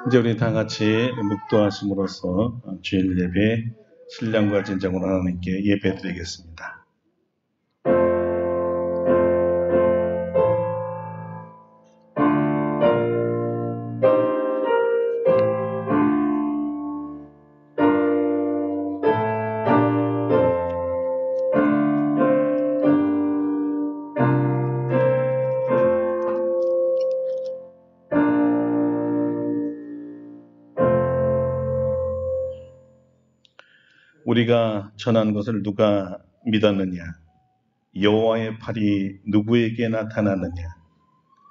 이제 우리 다 같이 묵도하심으로써 주일 예배 신령과 진정으로 하나님께 예배 드리겠습니다. 우리가 전한 것을 누가 믿었느냐? 여호와의 팔이 누구에게 나타나느냐?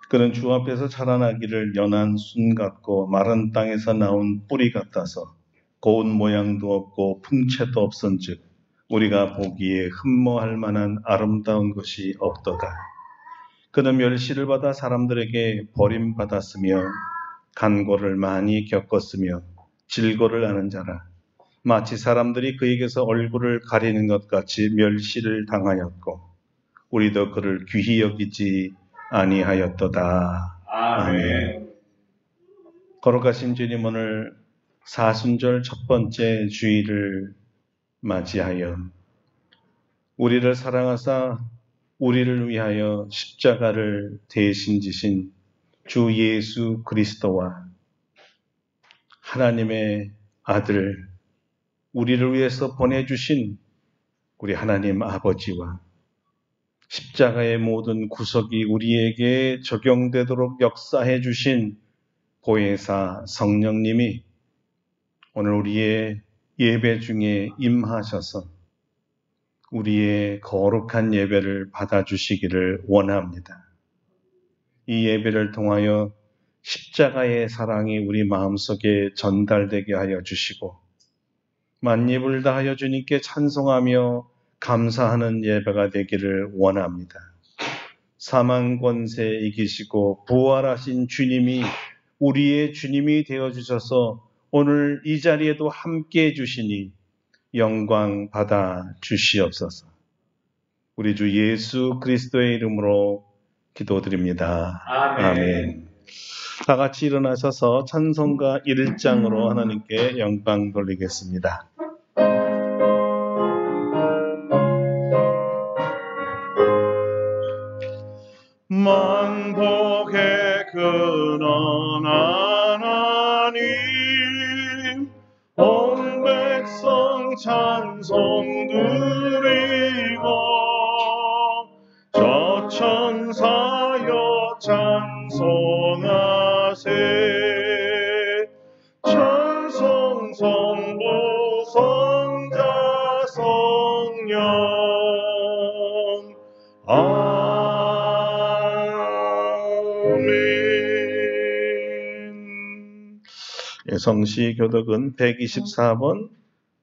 그는 주 앞에서 자라나기를 연한 순 같고 마른 땅에서 나온 뿌리 같아서 고운 모양도 없고 풍채도 없은즉 우리가 보기에 흠모할 만한 아름다운 것이 없도다. 그는 멸시를 받아 사람들에게 버림받았으며 간고를 많이 겪었으며 질고를 아는 자라. 마치 사람들이 그에게서 얼굴을 가리는 것 같이 멸시를 당하였고 우리도 그를 귀히 여기지 아니하였도다. 아멘. 거룩하신 주님, 오늘 사순절 첫 번째 주일을 맞이하여 우리를 사랑하사 우리를 위하여 십자가를 대신 지신 주 예수 그리스도와 하나님의 아들 우리를 위해서 보내주신 우리 하나님 아버지와 십자가의 모든 구속이 우리에게 적용되도록 역사해 주신 보혜사 성령님이 오늘 우리의 예배 중에 임하셔서 우리의 거룩한 예배를 받아주시기를 원합니다. 이 예배를 통하여 십자가의 사랑이 우리 마음속에 전달되게 하여 주시고 만입을 다하여 주님께 찬송하며 감사하는 예배가 되기를 원합니다. 사망 권세 이기시고 부활하신 주님이 우리의 주님이 되어주셔서 오늘 이 자리에도 함께해 주시니 영광 받아 주시옵소서. 우리 주 예수 그리스도의 이름으로 기도드립니다. 아멘. 다 같이 일어나셔서 찬송가 1장으로 하나님께 영광 돌리겠습니다. 만복의 근원 하나님 온 백성 찬송 드리고 저 천사여 찬송하세 찬송 성부 성자 성령 성시 교독은 124번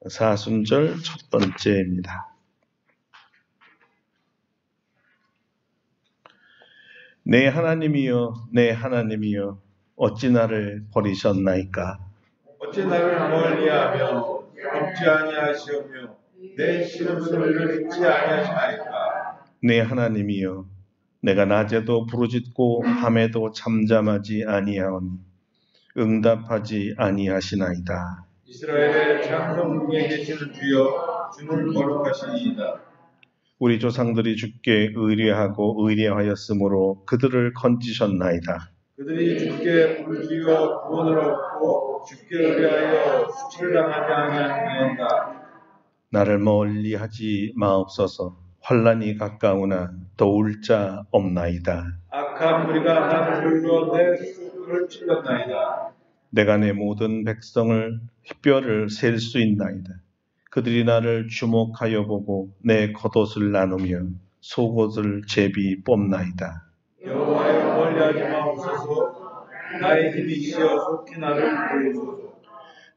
사순절 첫 번째입니다. 내 하나님이여 내 하나님이여 어찌 나를 버리셨나이까. 어찌 나를 멀리하며 돕지 아니하시오며 내 신음소리를 듣지 아니하시나이까. 내 하나님이여 내가 낮에도 부르짖고 밤에도 잠잠하지 아니하오니 응답하지 아니하시나이다. 이스라엘의 장성 중에 계시는 주여 주는 거룩하시니이다. 우리 조상들이 주께 의뢰하고 의뢰하였으므로 그들을 건지셨나이다. 그들이 주께 부르짖어 구원을 얻고 주께 의뢰하여 수치를 당하지 아니하였다. 나를 멀리하지 마옵소서. 환난이 가까우나 도울 자 없나이다. 악한 무리가 나를 불러 내 수를 찔렀나이다. 내가 내 모든 백성을 뼈를 셀 수 있나이다. 그들이 나를 주목하여 보고 내 겉옷을 나누며 속옷을 제비 뽑나이다. 여호와여 멀리하지 마옵소서. 나의 힘이 있어 속히 나를 도우소서.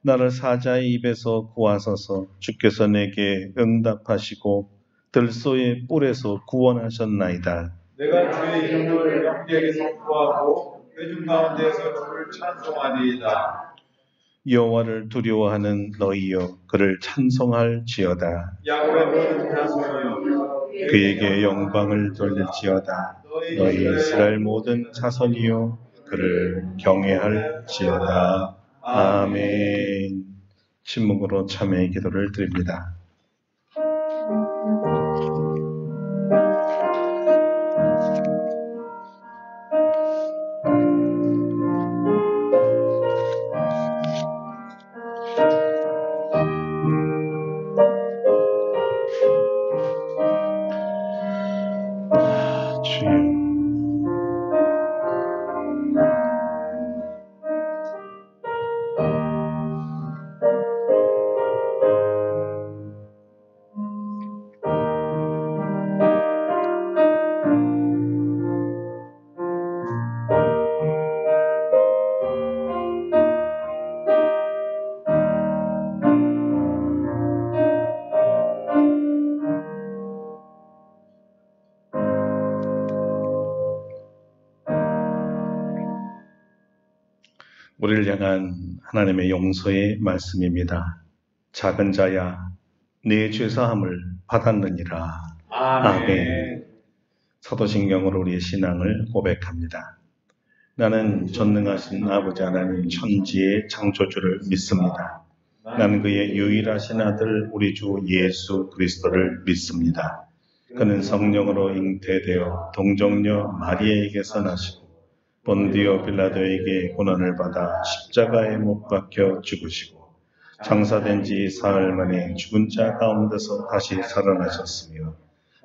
나를 사자의 입에서 구하소서. 주께서 내게 응답하시고 들소의 뿔에서 구원하셨나이다. 내가 주의 이름을 영계에게 선포하고 회중 가운데에서 주를 찬송하리이다. 여호와를 두려워하는 너희여 그를 찬송할지어다. 야곱의 모든 자손이여 그에게 영광을 돌릴지어다. 너희 이스라엘 모든 자손이여 그를 경외할지어다. 아멘. 침묵으로 참회의 기도를 드립니다. 주여, 우리를 향한 하나님의 용서의 말씀입니다. 작은 자야, 네 죄사함을 받았느니라. 아멘. 사도신경으로 우리의 신앙을 고백합니다. 나는 전능하신 아버지 하나님 천지의 창조주를 믿습니다. 나는 그의 유일하신 아들 우리 주 예수 그리스도를 믿습니다. 그는 성령으로 잉태되어 동정녀 마리아에게서 나시고 본디오 빌라도에게 고난을 받아 십자가에 못 박혀 죽으시고 장사된 지 사흘 만에 죽은 자 가운데서 다시 살아나셨으며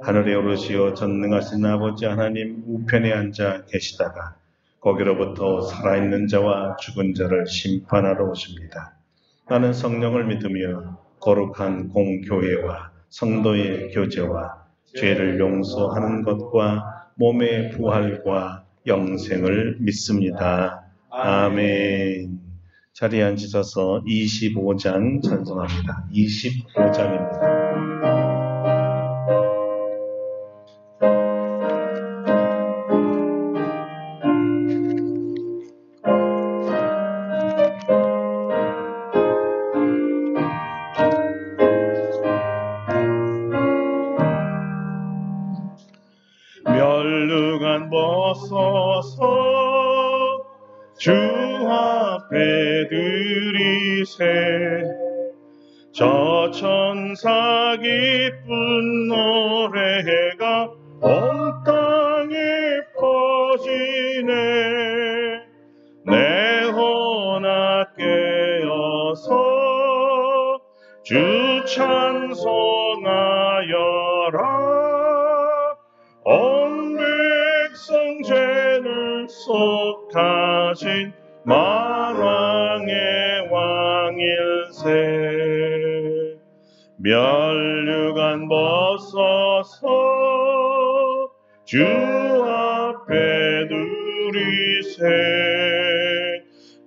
하늘에 오르시어 전능하신 아버지 하나님 우편에 앉아 계시다가 거기로부터 살아있는 자와 죽은 자를 심판하러 오십니다. 나는 성령을 믿으며 거룩한 공교회와 성도의 교제와 죄를 용서하는 것과 몸의 부활과 영생을 믿습니다. 아멘. 자리에 앉으셔서 25장 찬송합니다. 25장입니다. 멸류관 벗어서 주 앞에 드리세 저 천사 기쁜 노래가 온 땅에 퍼지네 내 혼아 깨어서 주 찬송하여라 온 백성 죄를 속하신 만왕의 왕일세 멸류관 벗어서 주 앞에 누리세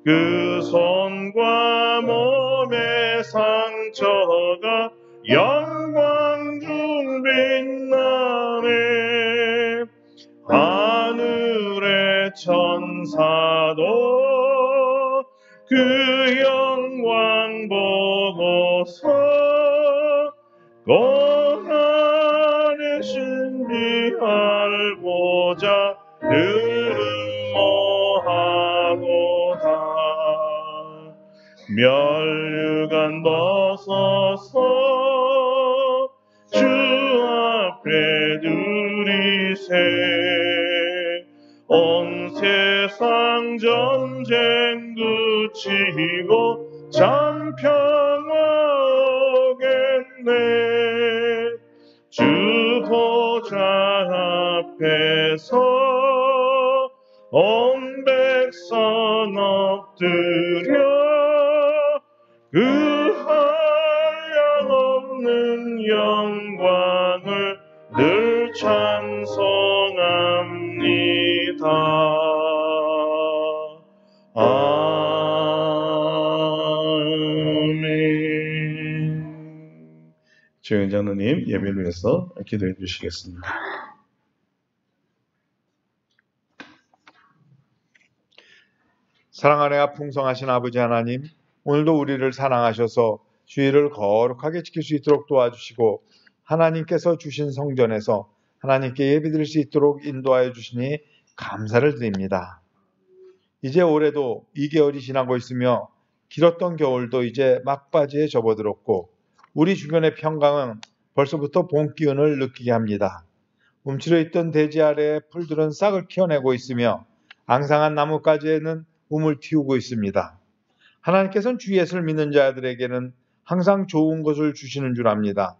그 손과 몸의 상처가 영광 중 빛나네 하늘의 천사도 그 영광 보고서 고난의 신비알고자 음모하도다 멸류관 벗어서 주 앞에 누리세 온 세상 전쟁 그치고 참 평화 오겠네 주 보좌 앞에서 온 백성 엎드려 그 한량없는 영광을 늘 찬송합니다. 아멘. 조영 장로님 예배를 위해서 기도해 주시겠습니다. 사랑하느라 풍성하신 아버지 하나님, 오늘도 우리를 사랑하셔서 주일을 거룩하게 지킬 수 있도록 도와주시고 하나님께서 주신 성전에서 하나님께 예배드릴 수 있도록 인도하여 주시니 감사를 드립니다. 이제 올해도 2개월이 지나고 있으며 길었던 겨울도 이제 막바지에 접어들었고 우리 주변의 평강은 벌써부터 봄 기운을 느끼게 합니다. 움츠려 있던 대지 아래의 풀들은 싹을 틔워내고 있으며 앙상한 나뭇가지에는 움을 틔우고 있습니다. 하나님께서는 주 예수를 믿는 자들에게는 항상 좋은 것을 주시는 줄 압니다.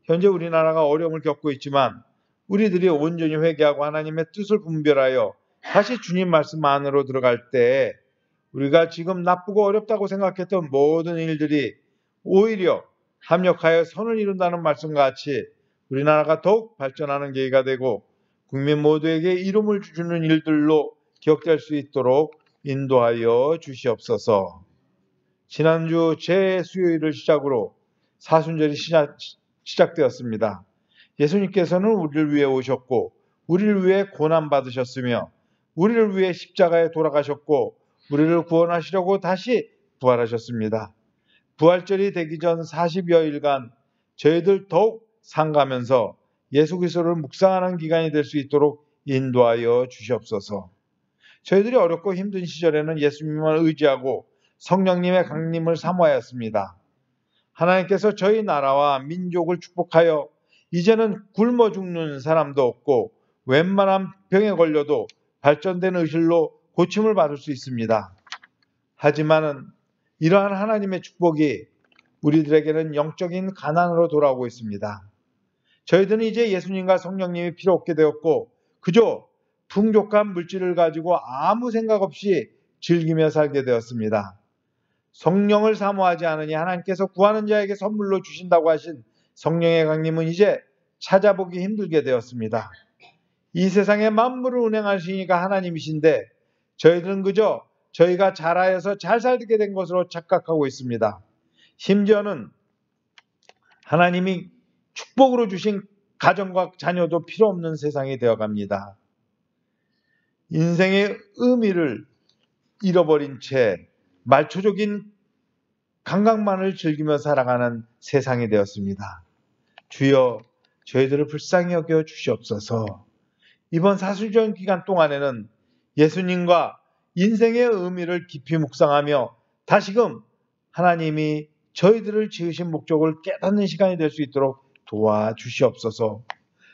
현재 우리나라가 어려움을 겪고 있지만 우리들이 온전히 회개하고 하나님의 뜻을 분별하여 다시 주님 말씀 안으로 들어갈 때 우리가 지금 나쁘고 어렵다고 생각했던 모든 일들이 오히려 합력하여 선을 이룬다는 말씀과 같이 우리나라가 더욱 발전하는 계기가 되고 국민 모두에게 이름을 주는 일들로 기억될 수 있도록 인도하여 주시옵소서. 지난주 재수요일을 시작으로 사순절이 시작되었습니다. 예수님께서는 우리를 위해 오셨고 우리를 위해 고난받으셨으며 우리를 위해 십자가에 돌아가셨고 우리를 구원하시려고 다시 부활하셨습니다. 부활절이 되기 전 40여일간 저희들 더욱 상가면서 예수 그리스도를 묵상하는 기간이 될 수 있도록 인도하여 주시옵소서. 저희들이 어렵고 힘든 시절에는 예수님을 의지하고 성령님의 강림을 사모하였습니다. 하나님께서 저희 나라와 민족을 축복하여 이제는 굶어 죽는 사람도 없고 웬만한 병에 걸려도 발전된 의실로 고침을 받을 수 있습니다. 하지만은 이러한 하나님의 축복이 우리들에게는 영적인 가난으로 돌아오고 있습니다. 저희들은 이제 예수님과 성령님이 필요 없게 되었고 그저 풍족한 물질을 가지고 아무 생각 없이 즐기며 살게 되었습니다. 성령을 사모하지 않으니 하나님께서 구하는 자에게 선물로 주신다고 하신 성령의 강림은 이제 찾아보기 힘들게 되었습니다. 이 세상의 만물을 운행하시니까 하나님이신데 저희들은 그저 저희가 잘하여서 잘 살게 된 것으로 착각하고 있습니다. 심지어는 하나님이 축복으로 주신 가정과 자녀도 필요 없는 세상이 되어갑니다. 인생의 의미를 잃어버린 채 말초적인 감각만을 즐기며 살아가는 세상이 되었습니다. 주여 저희들을 불쌍히 여겨 주시옵소서. 이번 사순절 기간 동안에는 예수님과 인생의 의미를 깊이 묵상하며 다시금 하나님이 저희들을 지으신 목적을 깨닫는 시간이 될 수 있도록 도와주시옵소서.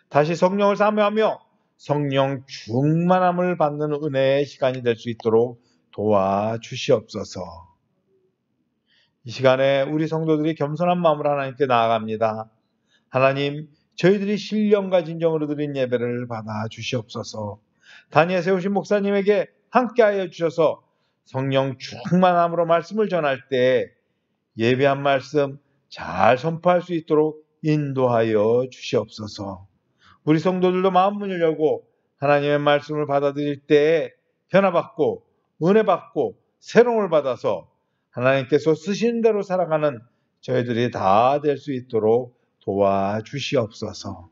다시 성령을 사모하며 성령 충만함을 받는 은혜의 시간이 될 수 있도록 도와주시옵소서. 이 시간에 우리 성도들이 겸손한 마음으로 하나님께 나아갑니다. 하나님, 저희들이 신령과 진정으로 드린 예배를 받아 주시옵소서. 단위에 세우신 목사님에게 함께하여 주셔서 성령 충만함으로 말씀을 전할 때 예배한 말씀 잘 선포할 수 있도록 인도하여 주시옵소서. 우리 성도들도 마음 문을 열고 하나님의 말씀을 받아들일 때 변화받고 은혜받고 새로움을 받아서 하나님께서 쓰신 대로 살아가는 저희들이 다 될 수 있도록 도와주시옵소서.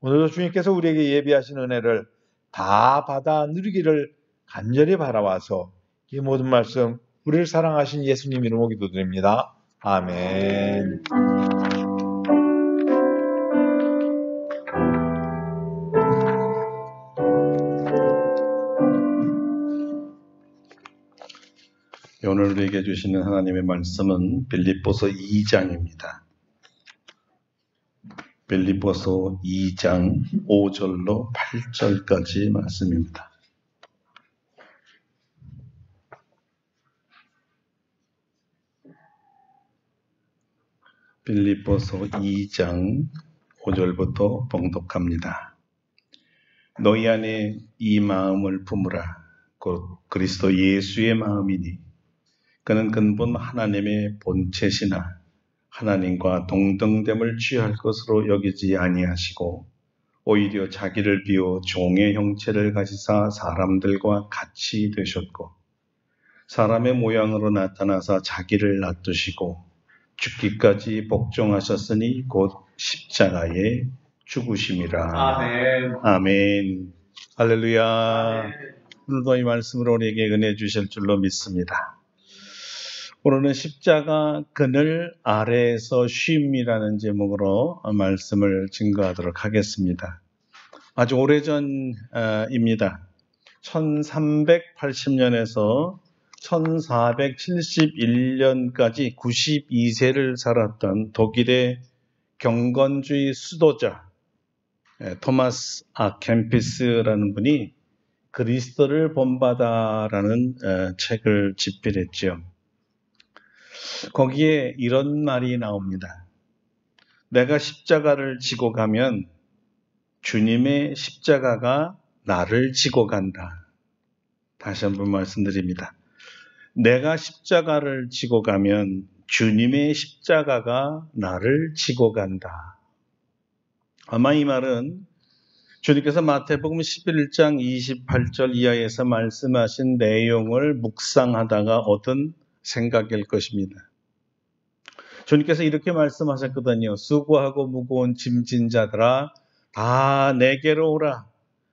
오늘도 주님께서 우리에게 예비하신 은혜를 다 받아 누리기를 간절히 바라와서 이 모든 말씀 우리를 사랑하신 예수님 이름으로 기도드립니다. 아멘. 오늘 우리에게 주시는 하나님의 말씀은 빌립보서 2장입니다. 빌립보서 2장 5절로 8절까지 말씀입니다. 빌립보서 2장 5절부터 봉독합니다. 너희 안에 이 마음을 품으라. 곧 그리스도 예수의 마음이니 그는 근본 하나님의 본체시나 하나님과 동등됨을 취할 것으로 여기지 아니하시고 오히려 자기를 비워 종의 형체를 가지사 사람들과 같이 되셨고 사람의 모양으로 나타나사 자기를 낮추시고 죽기까지 복종하셨으니 곧 십자가에 죽으심이라. 아멘. 아멘. 할렐루야. 아멘. 오늘도 이 말씀으로 우리에게 은혜 주실 줄로 믿습니다. 오늘은 십자가 그늘 아래에서 쉼이라는 제목으로 말씀을 증거하도록 하겠습니다. 아주 오래전입니다. 1380년에서 1471년까지 92세를 살았던 독일의 경건주의 수도자 토마스 아 캠피스라는 분이 그리스도를 본받아라는 책을 집필했죠. 거기에 이런 말이 나옵니다. 내가 십자가를 지고 가면 주님의 십자가가 나를 지고 간다. 다시 한번 말씀드립니다. 내가 십자가를 지고 가면 주님의 십자가가 나를 지고 간다. 아마 이 말은 주님께서 마태복음 11장 28절 이하에서 말씀하신 내용을 묵상하다가 얻은 생각일 것입니다. 주님께서 이렇게 말씀하셨거든요. 수고하고 무거운 짐진 자들아 다 내게로 오라.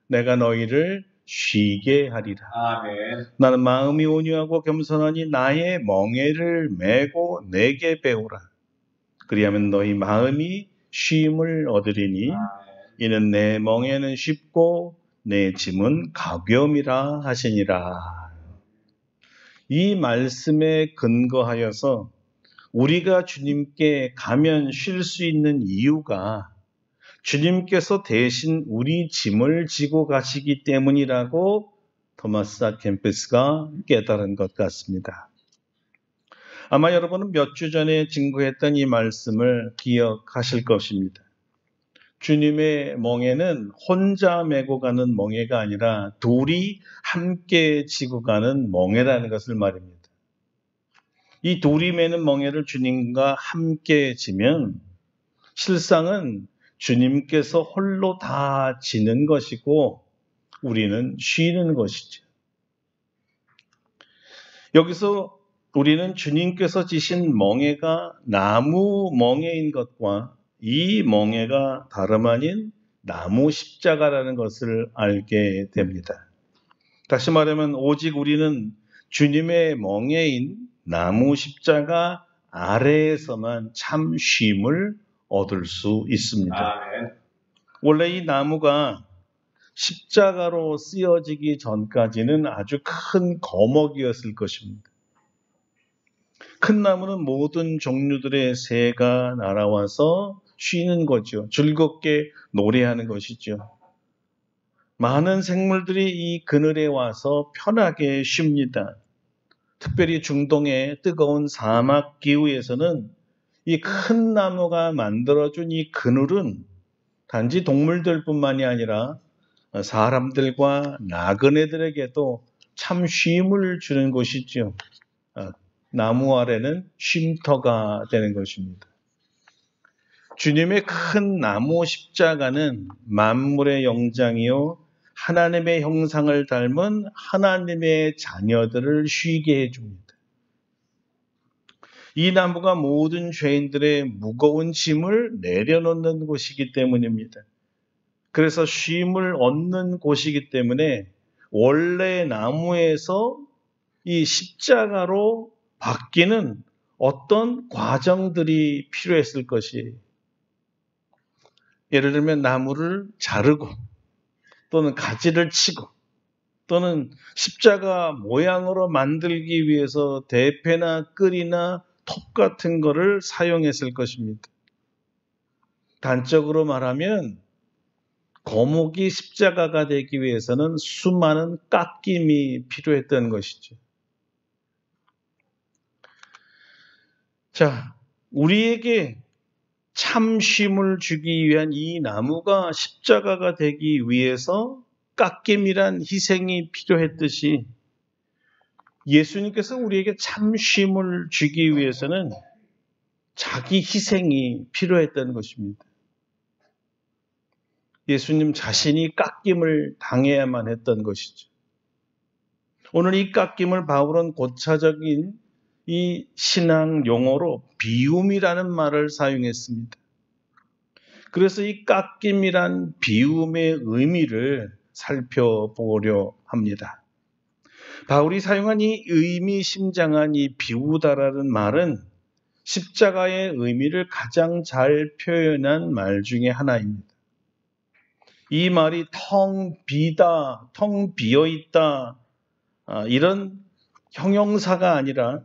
내가 너희를 쉬게 하리라. 아멘. 나는 마음이 온유하고 겸손하니 나의 멍에를 메고 내게 배우라. 그리하면 너희 마음이 쉼을 얻으리니 이는 내 멍에는 쉽고 내 짐은 가벼움이라 하시니라. 이 말씀에 근거하여서 우리가 주님께 가면 쉴 수 있는 이유가 주님께서 대신 우리 짐을 지고 가시기 때문이라고 토마스 아 캠피스가 깨달은 것 같습니다. 아마 여러분은 몇 주 전에 증거했던 이 말씀을 기억하실 것입니다. 주님의 멍에는 혼자 메고 가는 멍에가 아니라 둘이 함께 지고 가는 멍에라는 것을 말입니다. 이 둘이 메는 멍에를 주님과 함께 지면 실상은 주님께서 홀로 다 지는 것이고 우리는 쉬는 것이죠. 여기서 우리는 주님께서 지신 멍에가 나무 멍에인 것과 이 멍에가 다름 아닌 나무 십자가라는 것을 알게 됩니다. 다시 말하면 오직 우리는 주님의 멍에인 나무 십자가 아래에서만 참 쉼을 얻을 수 있습니다. 아멘. 원래 이 나무가 십자가로 쓰여지기 전까지는 아주 큰 거목이었을 것입니다. 큰 나무는 모든 종류들의 새가 날아와서 쉬는 거죠. 즐겁게 노래하는 것이죠. 많은 생물들이 이 그늘에 와서 편하게 쉽니다. 특별히 중동의 뜨거운 사막 기후에서는 이 큰 나무가 만들어준 이 그늘은 단지 동물들뿐만이 아니라 사람들과 나그네들에게도 참 쉼을 주는 것이죠. 나무 아래는 쉼터가 되는 것입니다. 주님의 큰 나무 십자가는 만물의 영장이요 하나님의 형상을 닮은 하나님의 자녀들을 쉬게 해줍니다. 이 나무가 모든 죄인들의 무거운 짐을 내려놓는 곳이기 때문입니다. 그래서 쉼을 얻는 곳이기 때문에 원래 나무에서 이 십자가로 바뀌는 어떤 과정들이 필요했을 것이에요. 예를 들면 나무를 자르고 또는 가지를 치고 또는 십자가 모양으로 만들기 위해서 대패나 끌이나 톱 같은 거를 사용했을 것입니다. 단적으로 말하면 거목이 십자가가 되기 위해서는 수많은 깎임이 필요했던 것이죠. 자, 우리에게 참 쉼을 주기 위한 이 나무가 십자가가 되기 위해서 깎임이란 희생이 필요했듯이 예수님께서 우리에게 참 쉼을 주기 위해서는 자기 희생이 필요했던 것입니다. 예수님 자신이 깎임을 당해야만 했던 것이죠. 오늘 이 깎임을 바울은 고차적인 이 신앙 용어로 비움이라는 말을 사용했습니다. 그래서 이 깎임이란 비움의 의미를 살펴보려 합니다. 바울이 사용한 이 의미심장한 이 비우다라는 말은 십자가의 의미를 가장 잘 표현한 말 중에 하나입니다. 이 말이 텅 비다, 텅 비어 있다, 이런 형용사가 아니라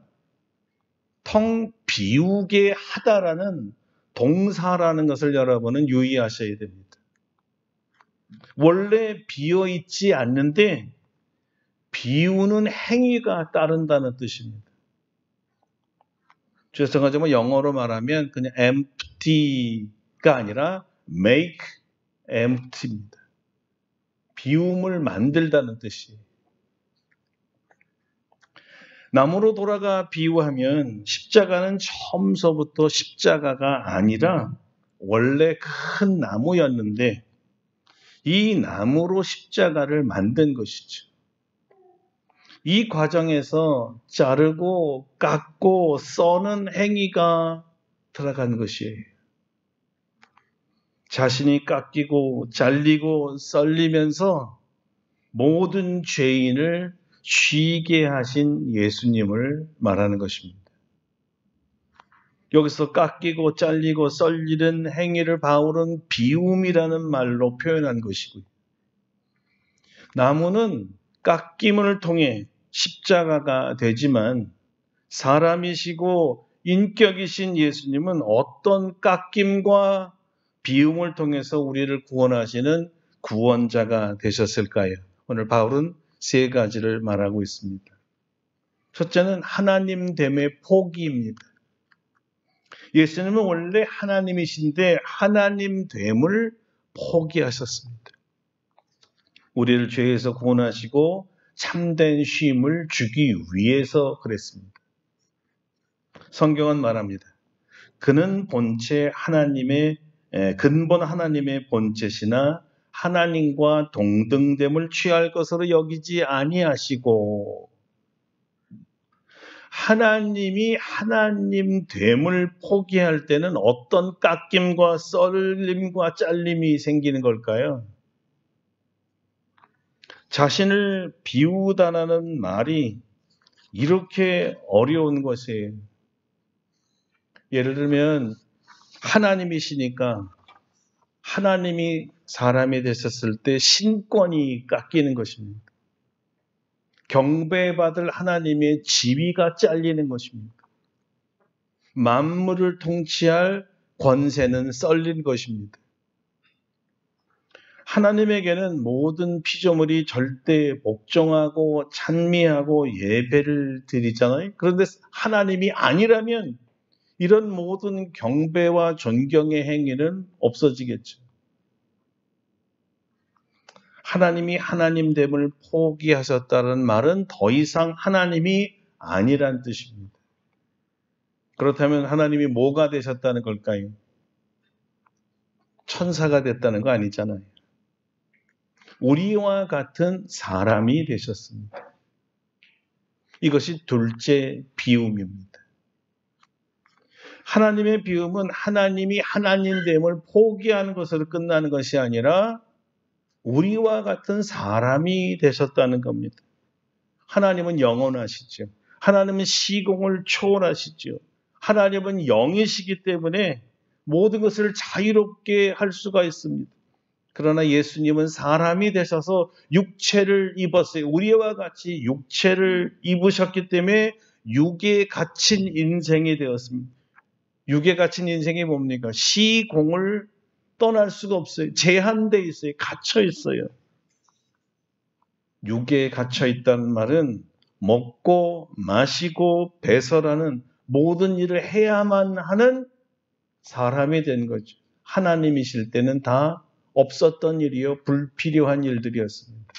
텅 비우게 하다라는 동사라는 것을 여러분은 유의하셔야 됩니다. 원래 비어 있지 않는데 비우는 행위가 따른다는 뜻입니다. 죄송하지만 영어로 말하면 그냥 empty가 아니라 make empty입니다. 비움을 만들다는 뜻이에요. 나무로 돌아가 비유하면 십자가는 처음서부터 십자가가 아니라 원래 큰 나무였는데 이 나무로 십자가를 만든 것이죠. 이 과정에서 자르고 깎고 써는 행위가 들어간 것이에요. 자신이 깎이고 잘리고 썰리면서 모든 죄인을 쉬게 하신 예수님을 말하는 것입니다. 여기서 깎이고 잘리고 썰리는 행위를 바울은 비움이라는 말로 표현한 것이고요. 나무는 깎임을 통해 십자가가 되지만 사람이시고 인격이신 예수님은 어떤 깎임과 비움을 통해서 우리를 구원하시는 구원자가 되셨을까요? 오늘 바울은 세 가지를 말하고 있습니다. 첫째는 하나님됨의 포기입니다. 예수님은 원래 하나님이신데 하나님됨을 포기하셨습니다. 우리를 죄에서 구원하시고 참된 쉼을 주기 위해서 그랬습니다. 성경은 말합니다. 그는 본체 하나님의 근본 하나님의 본체시나 하나님과 동등됨을 취할 것으로 여기지 아니하시고 하나님이 하나님됨을 포기할 때는 어떤 깎임과 썰림과 잘림이 생기는 걸까요? 자신을 비우다라는 말이 이렇게 어려운 것이에요. 예를 들면 하나님이시니까 하나님이 사람이 되셨을 때 신권이 깎이는 것입니다. 경배받을 하나님의 지위가 잘리는 것입니다. 만물을 통치할 권세는 썰린 것입니다. 하나님에게는 모든 피조물이 절대 복종하고 찬미하고 예배를 드리잖아요. 그런데 하나님이 아니라면 이런 모든 경배와 존경의 행위는 없어지겠죠. 하나님이 하나님됨을 포기하셨다는 말은 더 이상 하나님이 아니란 뜻입니다. 그렇다면 하나님이 뭐가 되셨다는 걸까요? 천사가 됐다는 거 아니잖아요. 우리와 같은 사람이 되셨습니다. 이것이 둘째 비움입니다. 하나님의 비움은 하나님이 하나님됨을 포기하는 것으로 끝나는 것이 아니라 우리와 같은 사람이 되셨다는 겁니다. 하나님은 영원하시죠. 하나님은 시공을 초월하시죠. 하나님은 영이시기 때문에 모든 것을 자유롭게 할 수가 있습니다. 그러나 예수님은 사람이 되셔서 육체를 입었어요. 우리와 같이 육체를 입으셨기 때문에 육에 갇힌 인생이 되었습니다. 육에 갇힌 인생이 뭡니까? 시공을 떠날 수가 없어요. 제한되어 있어요. 갇혀 있어요. 육에 갇혀 있다는 말은 먹고 마시고 배설하는 모든 일을 해야만 하는 사람이 된 거죠. 하나님이실 때는 다 없었던 일이요. 불필요한 일들이었습니다.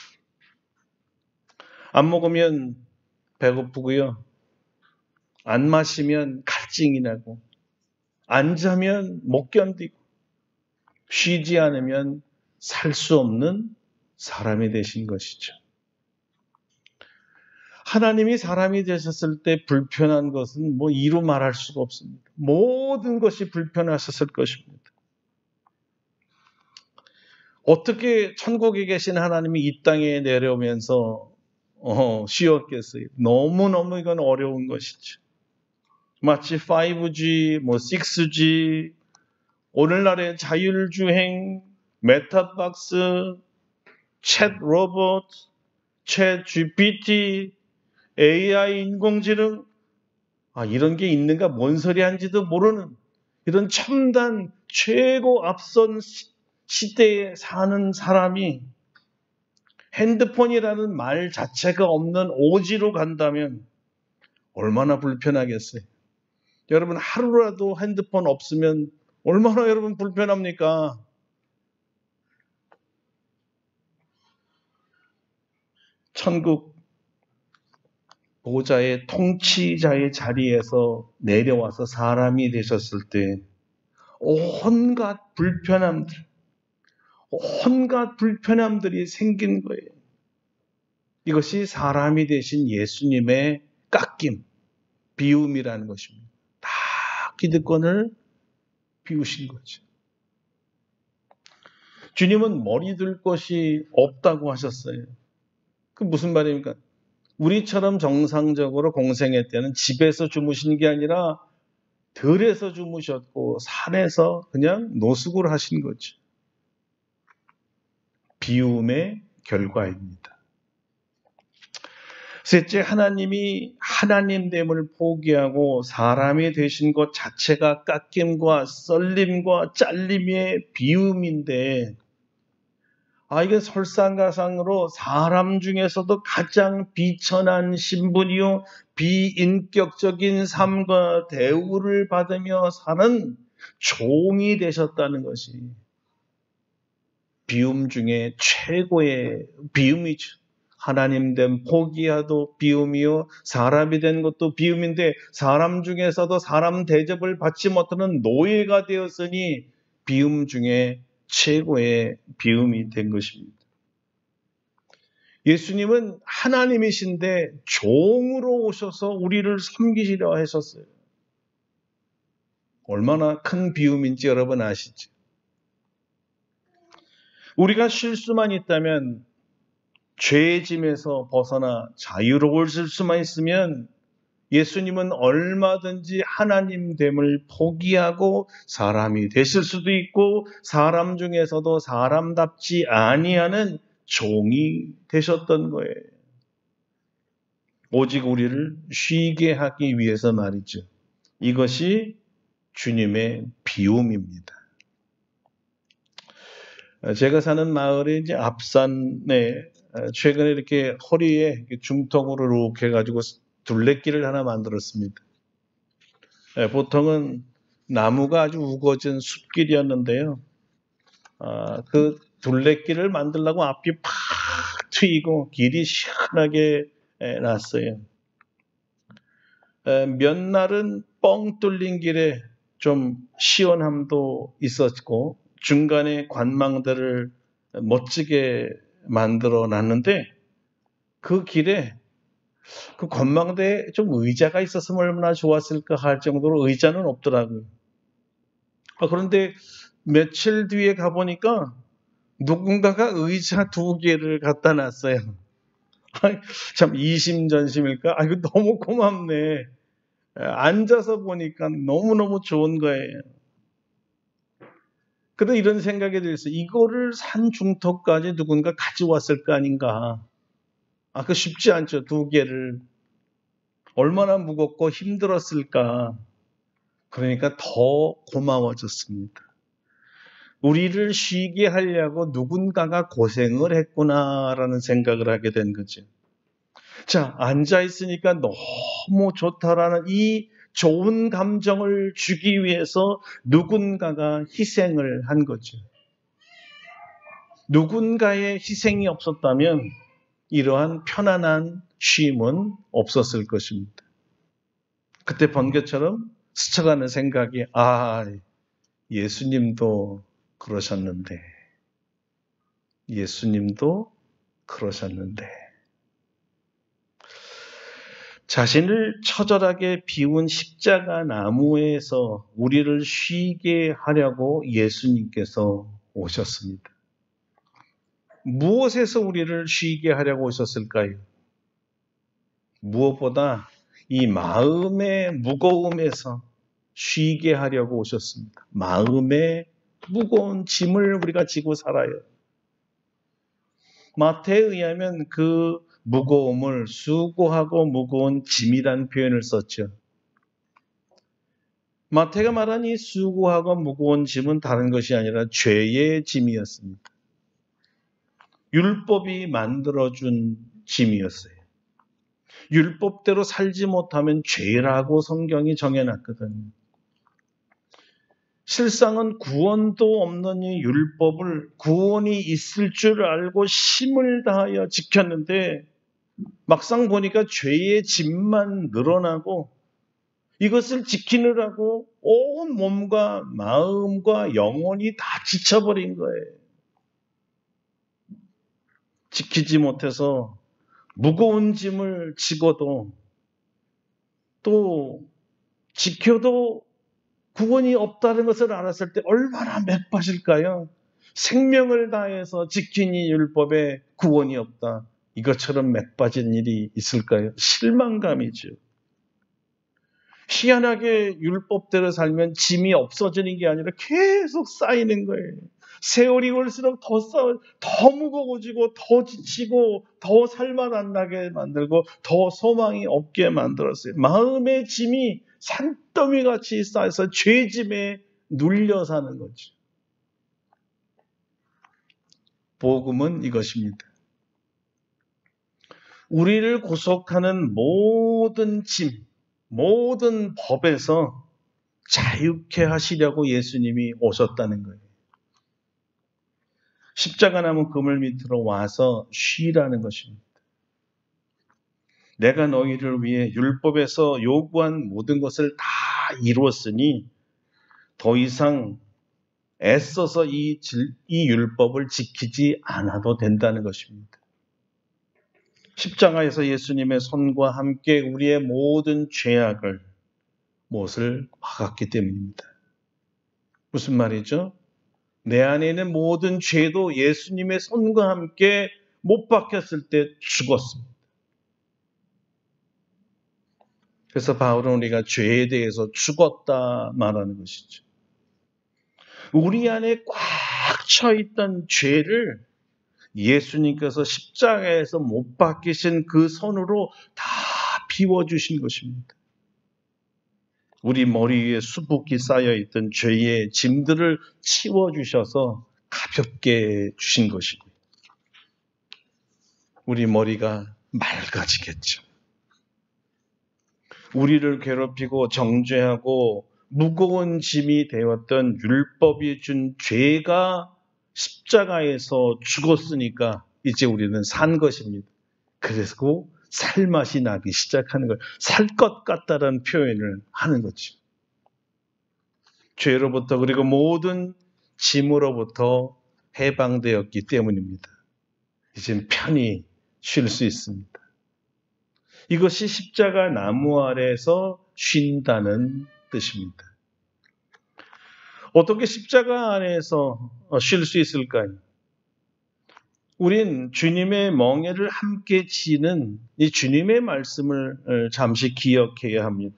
안 먹으면 배고프고요. 안 마시면 갈증이 나고 안 자면 못 견디고 쉬지 않으면 살 수 없는 사람이 되신 것이죠. 하나님이 사람이 되셨을 때 불편한 것은 이루 말할 수가 없습니다. 모든 것이 불편하셨을 것입니다. 어떻게 천국에 계신 하나님이 이 땅에 내려오면서 쉬었겠어요? 너무너무 이건 어려운 것이죠. 마치 5G, 6G, 오늘날의 자율주행, 메타박스, 챗 로봇, 챗 GPT, AI 인공지능, 이런 게 있는가 뭔 소리 한지도 모르는 이런 첨단 최고 앞선 시대에 사는 사람이 핸드폰이라는 말 자체가 없는 오지로 간다면 얼마나 불편하겠어요. 여러분 하루라도 핸드폰 없으면 얼마나 여러분 불편합니까? 천국 보좌의 통치자의 자리에서 내려와서 사람이 되셨을 때 온갖 불편함들이 생긴 거예요. 이것이 사람이 되신 예수님의 깎임, 비움이라는 것입니다. 다 기득권을 비우신 거죠. 주님은 머리 둘 것이 없다고 하셨어요. 그 무슨 말입니까? 우리처럼 정상적으로 공생애 때는 집에서 주무시는 게 아니라 들에서 주무셨고 산에서 그냥 노숙을 하신 거죠. 비움의 결과입니다. 셋째, 하나님이 하나님됨을 포기하고 사람이 되신 것 자체가 깎임과 썰림과 잘림의 비움인데 이게 설상가상으로 사람 중에서도 가장 비천한 신분이요 비인격적인 삶과 대우를 받으며 사는 종이 되셨다는 것이 비움 중에 최고의 비움이죠. 하나님 된 포기하도 비움이요 사람이 된 것도 비움인데 사람 중에서도 사람 대접을 받지 못하는 노예가 되었으니 비움 중에 최고의 비움이 된 것입니다. 예수님은 하나님이신데 종으로 오셔서 우리를 섬기시려 하셨어요. 얼마나 큰 비움인지 여러분 아시죠? 우리가 실수만 있다면 죄의 짐에서 벗어나 자유로울 수만 있으면 예수님은 얼마든지 하나님됨을 포기하고 사람이 되실 수도 있고 사람 중에서도 사람답지 아니하는 종이 되셨던 거예요. 오직 우리를 쉬게 하기 위해서 말이죠. 이것이 주님의 비움입니다. 제가 사는 마을의 이제 앞산에 최근에 이렇게 허리에 중턱으로 이렇게 해가지고 둘레길을 하나 만들었습니다. 보통은 나무가 아주 우거진 숲길이었는데요. 그 둘레길을 만들려고 앞이 팍 트이고 길이 시원하게 났어요. 몇 날은 뻥 뚫린 길에 좀 시원함도 있었고 중간에 관망대를 멋지게 만들어 놨는데 그 길에 그 관망대에 좀 의자가 있었으면 얼마나 좋았을까 할 정도로 의자는 없더라고요. 그런데 며칠 뒤에 가보니까 누군가가 의자 2개를 갖다 놨어요. 참 이심전심일까? 이거 너무 고맙네. 앉아서 보니까 너무너무 좋은 거예요. 그런데 이런 생각이 들었어요. 이거를 산 중턱까지 누군가 가져왔을 거 아닌가. 그 쉽지 않죠. 2개를. 얼마나 무겁고 힘들었을까. 그러니까 더 고마워졌습니다. 우리를 쉬게 하려고 누군가가 고생을 했구나라는 생각을 하게 된 거죠. 자, 앉아있으니까 너무 좋다라는 이 좋은 감정을 주기 위해서 누군가가 희생을 한 거죠. 누군가의 희생이 없었다면 이러한 편안한 쉼은 없었을 것입니다. 그때 번개처럼 스쳐가는 생각이 예수님도 그러셨는데 자신을 처절하게 비운 십자가 나무에서 우리를 쉬게 하려고 예수님께서 오셨습니다. 무엇에서 우리를 쉬게 하려고 오셨을까요? 무엇보다 이 마음의 무거움에서 쉬게 하려고 오셨습니다. 마음의 무거운 짐을 우리가 지고 살아요. 마태에 의하면 그 무거움을 수고하고 무거운 짐이라는 표현을 썼죠. 마태가 말한 이 수고하고 무거운 짐은 다른 것이 아니라 죄의 짐이었습니다. 율법이 만들어준 짐이었어요. 율법대로 살지 못하면 죄라고 성경이 정해놨거든요. 실상은 구원도 없는 이 율법을 구원이 있을 줄 알고 힘을 다하여 지켰는데 막상 보니까 죄의 짐만 늘어나고 이것을 지키느라고 온 몸과 마음과 영혼이 다 지쳐버린 거예요. 지키지 못해서 무거운 짐을 지고도 또 지켜도 구원이 없다는 것을 알았을 때 얼마나 맥박일까요? 생명을 다해서 지킨 이 율법에 구원이 없다. 이것처럼 맥빠진 일이 있을까요? 실망감이죠. 희한하게 율법대로 살면 짐이 없어지는 게 아니라 계속 쌓이는 거예요. 세월이 올수록 더 무거워지고 더 지치고 더 살만 안 나게 만들고 더 소망이 없게 만들었어요. 마음의 짐이 산더미같이 쌓여서 죄짐에 눌려 사는 거죠. 복음은 이것입니다. 우리를 구속하는 모든 짐, 모든 법에서 자유케 하시려고 예수님이 오셨다는 거예요. 십자가 나무 그물 밑으로 와서 쉬라는 것입니다. 내가 너희를 위해 율법에서 요구한 모든 것을 다 이루었으니 더 이상 애써서 이 율법을 지키지 않아도 된다는 것입니다. 십자가에서 예수님의 손과 함께 우리의 모든 죄악을 못을 박았기 때문입니다. 무슨 말이죠? 내 안에 있는 모든 죄도 예수님의 손과 함께 못 박혔을 때 죽었습니다. 그래서 바울은 우리가 죄에 대해서 죽었다 말하는 것이죠. 우리 안에 꽉 차있던 죄를 예수님께서 십자가에서 못 박히신 그 손으로 다 비워주신 것입니다. 우리 머리 위에 수북히 쌓여있던 죄의 짐들을 치워주셔서 가볍게 주신 것입니다. 우리 머리가 맑아지겠죠. 우리를 괴롭히고 정죄하고 무거운 짐이 되었던 율법이 준 죄가 십자가에서 죽었으니까 이제 우리는 산 것입니다. 그래서 살맛이 나기 시작하는 걸 살 것 같다는 표현을 하는 거죠. 죄로부터 그리고 모든 짐으로부터 해방되었기 때문입니다. 이제는 편히 쉴 수 있습니다. 이것이 십자가 나무 아래에서 쉰다는 뜻입니다. 어떻게 십자가 아래에서 쉴 수 있을까요? 우린 주님의 멍에를 함께 지는 이 주님의 말씀을 잠시 기억해야 합니다.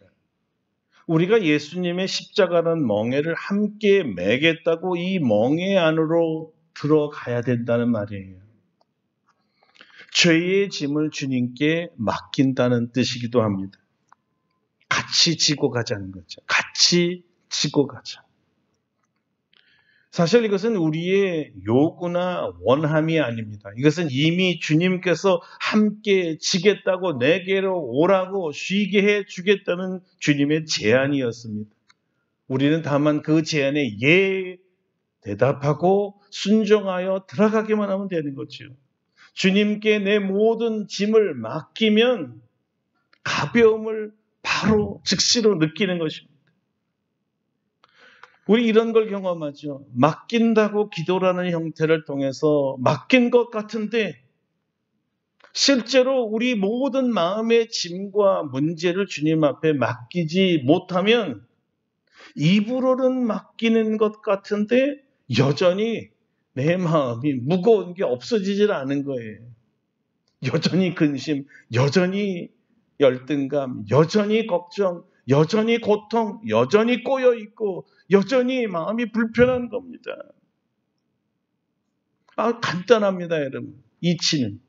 우리가 예수님의 십자가라는 멍에를 함께 매겠다고 이 멍에 안으로 들어가야 된다는 말이에요. 죄의 짐을 주님께 맡긴다는 뜻이기도 합니다. 같이 지고 가자는 거죠. 같이 지고 가자. 사실 이것은 우리의 요구나 원함이 아닙니다. 이것은 이미 주님께서 함께 지겠다고 내게로 오라고 쉬게 해 주겠다는 주님의 제안이었습니다. 우리는 다만 그 제안에 예 대답하고 순종하여 들어가기만 하면 되는 거죠. 주님께 내 모든 짐을 맡기면 가벼움을 바로 즉시로 느끼는 것입니다. 우리 이런 걸 경험하죠. 맡긴다고 기도라는 형태를 통해서 맡긴 것 같은데 실제로 우리 모든 마음의 짐과 문제를 주님 앞에 맡기지 못하면 입으로는 맡기는 것 같은데 여전히 내 마음이 무거운 게 없어지질 않은 거예요. 여전히 근심, 여전히 열등감, 여전히 걱정, 여전히 고통, 여전히 꼬여 있고 여전히 마음이 불편한 겁니다. 간단합니다, 여러분. 이치는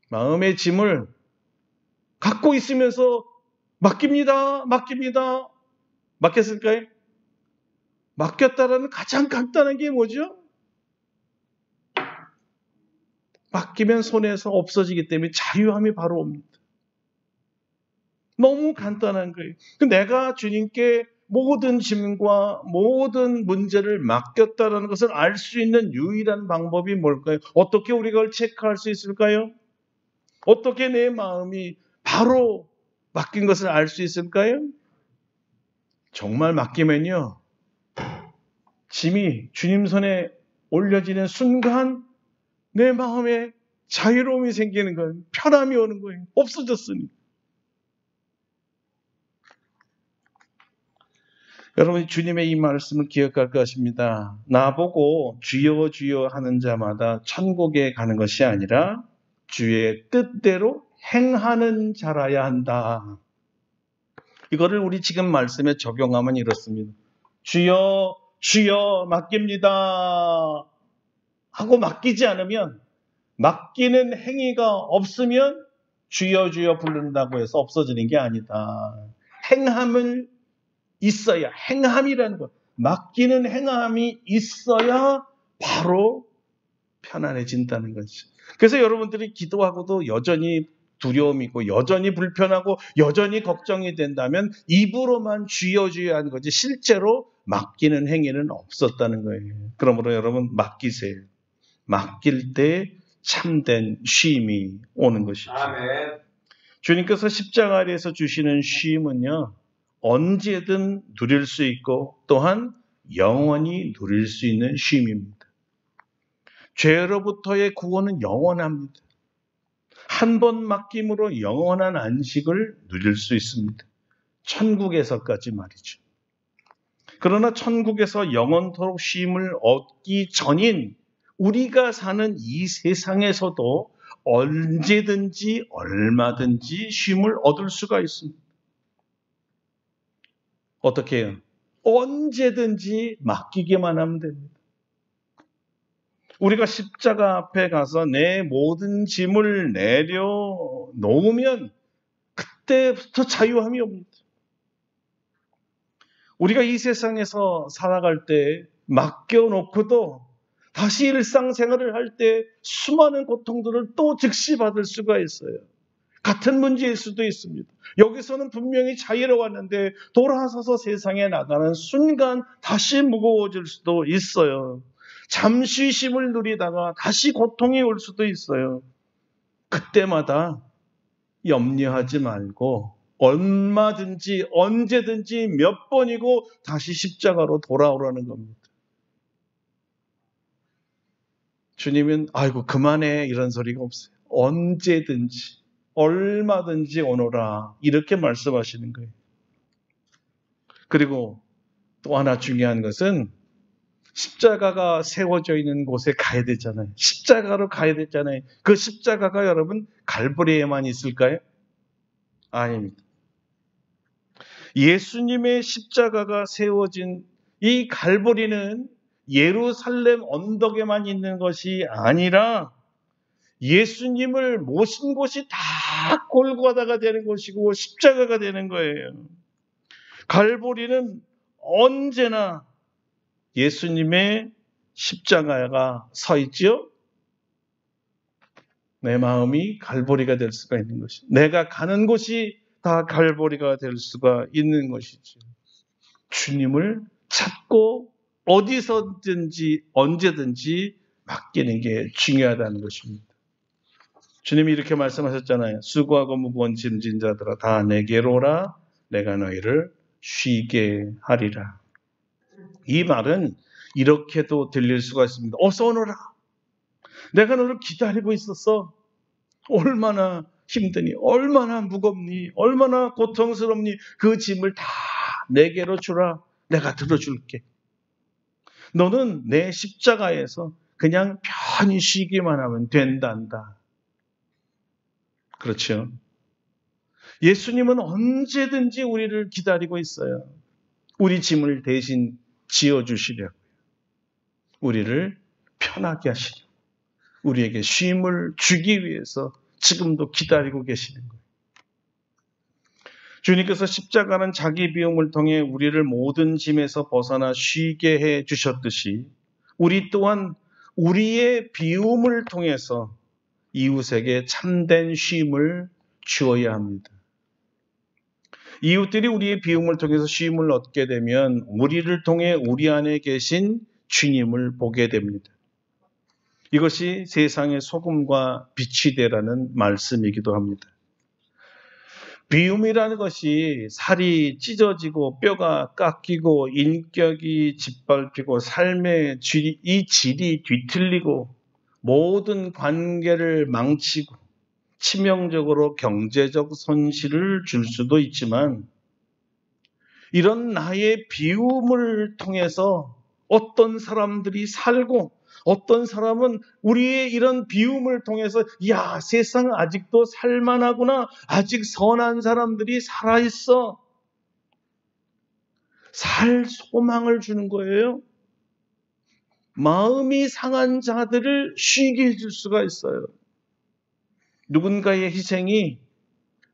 마음의 짐을 갖고 있으면서 맡깁니다. 맡겼을까요? 맡겼다라는 가장 간단한 게 뭐죠? 맡기면 손에서 없어지기 때문에 자유함이 바로 옵니다. 너무 간단한 거예요. 내가 주님께 모든 짐과 모든 문제를 맡겼다는 것을 알 수 있는 유일한 방법이 뭘까요? 어떻게 우리가 그걸 체크할 수 있을까요? 어떻게 내 마음이 바로 맡긴 것을 알 수 있을까요? 정말 맡기면요, 짐이 주님 손에 올려지는 순간 내 마음에 자유로움이 생기는 거예요. 편함이 오는 거예요. 없어졌으니. 여러분, 주님의 이 말씀을 기억할 것입니다. 나보고 주여 주여 하는 자마다 천국에 가는 것이 아니라 주의 뜻대로 행하는 자라야 한다. 이거를 우리 지금 말씀에 적용하면 이렇습니다. 주여 주여 맡깁니다 하고 맡기지 않으면, 맡기는 행위가 없으면 주여 주여 부른다고 해서 없어지는 게 아니다. 행함을 있어야, 행함이라는 것, 맡기는 행함이 있어야 바로 편안해진다는 거죠. 그래서 여러분들이 기도하고도 여전히 두려움이 있고 여전히 불편하고 여전히 걱정이 된다면 입으로만 주여 주여 하는 거지 실제로 맡기는 행위는 없었다는 거예요. 그러므로 여러분, 맡기세요. 맡길 때 참된 쉼이 오는 것이죠. 아멘. 주님께서 십자가 아래에서 주시는 쉼은요, 언제든 누릴 수 있고 또한 영원히 누릴 수 있는 쉼입니다. 죄로부터의 구원은 영원합니다. 한 번 맡김으로 영원한 안식을 누릴 수 있습니다. 천국에서까지 말이죠. 그러나 천국에서 영원토록 쉼을 얻기 전인 우리가 사는 이 세상에서도 언제든지 얼마든지 쉼을 얻을 수가 있습니다. 어떻게 해요? 언제든지 맡기기만 하면 됩니다. 우리가 십자가 앞에 가서 내 모든 짐을 내려놓으면 그때부터 자유함이 옵니다. 우리가 이 세상에서 살아갈 때 맡겨놓고도 다시 일상생활을 할 때 수많은 고통들을 또 즉시 받을 수가 있어요. 같은 문제일 수도 있습니다. 여기서는 분명히 자유로웠는데 돌아서서 세상에 나가는 순간 다시 무거워질 수도 있어요. 잠시 쉼을 누리다가 다시 고통이 올 수도 있어요. 그때마다 염려하지 말고 얼마든지 언제든지 몇 번이고 다시 십자가로 돌아오라는 겁니다. 주님은 아이고 그만해 이런 소리가 없어요. 언제든지 얼마든지 오너라 이렇게 말씀하시는 거예요. 그리고 또 하나 중요한 것은 십자가가 세워져 있는 곳에 가야 되잖아요. 십자가로 가야 되잖아요. 그 십자가가 여러분 갈보리에만 있을까요? 아닙니다. 예수님의 십자가가 세워진 이 갈보리는 예루살렘 언덕에만 있는 것이 아니라 예수님을 모신 곳이 다 골고다가 되는 곳이고 십자가가 되는 거예요. 갈보리는 언제나 예수님의 십자가가 서 있죠. 내 마음이 갈보리가 될 수가 있는 것이, 내가 가는 곳이 다 갈보리가 될 수가 있는 것이죠. 주님을 찾고 어디서든지 언제든지 맡기는 게 중요하다는 것입니다. 주님이 이렇게 말씀하셨잖아요. 수고하고 무거운 짐진 자들아 다 내게로 오라 내가 너희를 쉬게 하리라. 이 말은 이렇게도 들릴 수가 있습니다. 어서 오너라. 내가 너를 기다리고 있었어. 얼마나 힘드니, 얼마나 무겁니, 얼마나 고통스럽니, 그 짐을 다 내게로 주라. 내가 들어줄게. 너는 내 십자가에서 그냥 편히 쉬기만 하면 된단다. 그렇죠? 예수님은 언제든지 우리를 기다리고 있어요. 우리 짐을 대신 지어주시려고. 우리를 편하게 하시려고. 우리에게 쉼을 주기 위해서 지금도 기다리고 계시는 거예요. 주님께서 십자가는 자기 비움을 통해 우리를 모든 짐에서 벗어나 쉬게 해 주셨듯이 우리 또한 우리의 비움을 통해서 이웃에게 참된 쉼을 주어야 합니다. 이웃들이 우리의 비움을 통해서 쉼을 얻게 되면 우리를 통해 우리 안에 계신 주님을 보게 됩니다. 이것이 세상의 소금과 빛이 되라는 말씀이기도 합니다. 비움이라는 것이 살이 찢어지고 뼈가 깎이고 인격이 짓밟히고 삶의 질이 뒤틀리고 모든 관계를 망치고 치명적으로 경제적 손실을 줄 수도 있지만 이런 나의 비움을 통해서 어떤 사람들이 살고 어떤 사람은 우리의 이런 비움을 통해서 야, 세상은 아직도 살만하구나. 아직 선한 사람들이 살아있어. 살 소망을 주는 거예요. 마음이 상한 자들을 쉬게 해줄 수가 있어요. 누군가의 희생이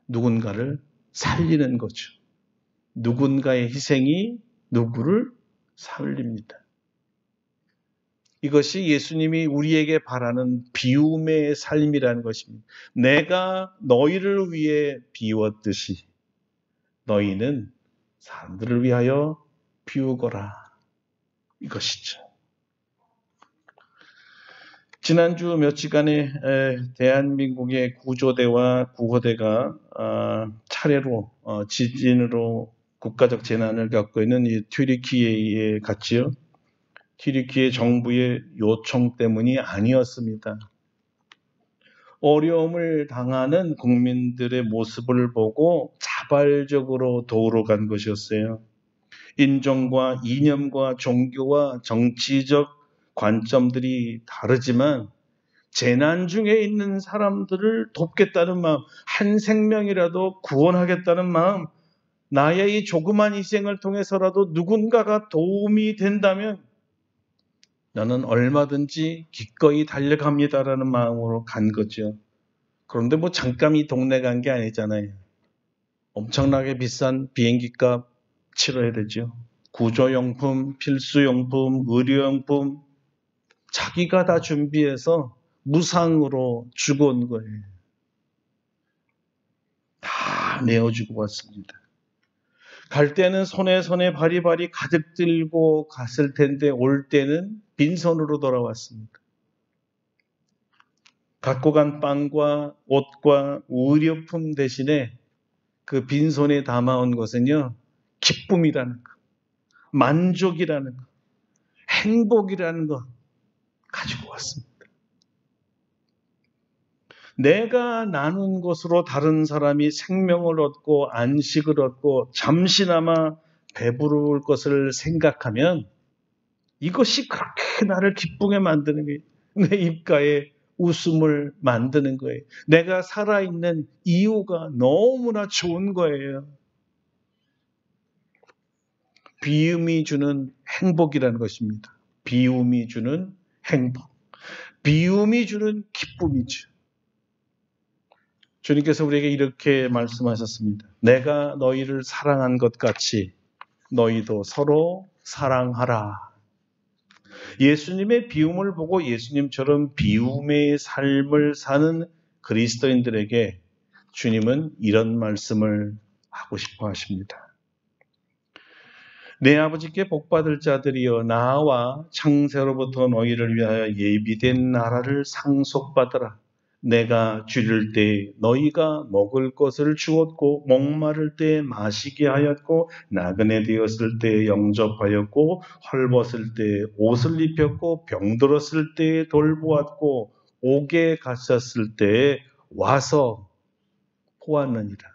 누군가를 살리는 거죠. 누군가의 희생이 누구를 살립니다. 이것이 예수님이 우리에게 바라는 비움의 삶이라는 것입니다. 내가 너희를 위해 비웠듯이 너희는 사람들을 위하여 비우거라. 이것이죠. 지난주 며칠간에 대한민국의 구조대와 구호대가 차례로 지진으로 국가적 재난을 겪고 있는 이 튀르키예에 갔지요. 튀르키예 정부의 요청 때문이 아니었습니다. 어려움을 당하는 국민들의 모습을 보고 자발적으로 도우러 간 것이었어요. 인종과 이념과 종교와 정치적 관점들이 다르지만 재난 중에 있는 사람들을 돕겠다는 마음, 한 생명이라도 구원하겠다는 마음, 나의 이 조그만 희생을 통해서라도 누군가가 도움이 된다면 나는 얼마든지 기꺼이 달려갑니다라는 마음으로 간 거죠. 그런데 뭐 잠깐 이 동네 간 게 아니잖아요. 엄청나게 비싼 비행기값 치러야 되죠. 구조용품, 필수용품, 의료용품 자기가 다 준비해서 무상으로 주고 온 거예요. 다 내어주고 왔습니다. 갈 때는 손에 바리바리 가득 들고 갔을 텐데 올 때는 빈손으로 돌아왔습니다. 갖고 간 빵과 옷과 의료품 대신에 그 빈손에 담아온 것은요, 기쁨이라는 것, 만족이라는 것, 행복이라는 것 가지고 왔습니다. 내가 나눈 것으로 다른 사람이 생명을 얻고 안식을 얻고 잠시나마 배부를 것을 생각하면 이것이 그렇게 나를 기쁘게 만드는 거예요. 내 입가에 웃음을 만드는 거예요. 내가 살아있는 이유가 너무나 좋은 거예요. 비움이 주는 행복이라는 것입니다. 비움이 주는 행복. 비움이 주는 기쁨이죠. 주님께서 우리에게 이렇게 말씀하셨습니다. 내가 너희를 사랑한 것 같이 너희도 서로 사랑하라. 예수님의 비움을 보고 예수님처럼 비움의 삶을 사는 그리스도인들에게 주님은 이런 말씀을 하고 싶어 하십니다. 내 아버지께 복받을 자들이여 나와 창세로부터 너희를 위하여 예비된 나라를 상속받으라. 내가 줄일 때 너희가 먹을 것을 주었고 목마를 때 마시게 하였고 나그네 되었을 때 영접하였고 헐벗을 때 옷을 입혔고 병들었을 때 돌보았고 옥에 갇혔을 때 와서 보았느니라.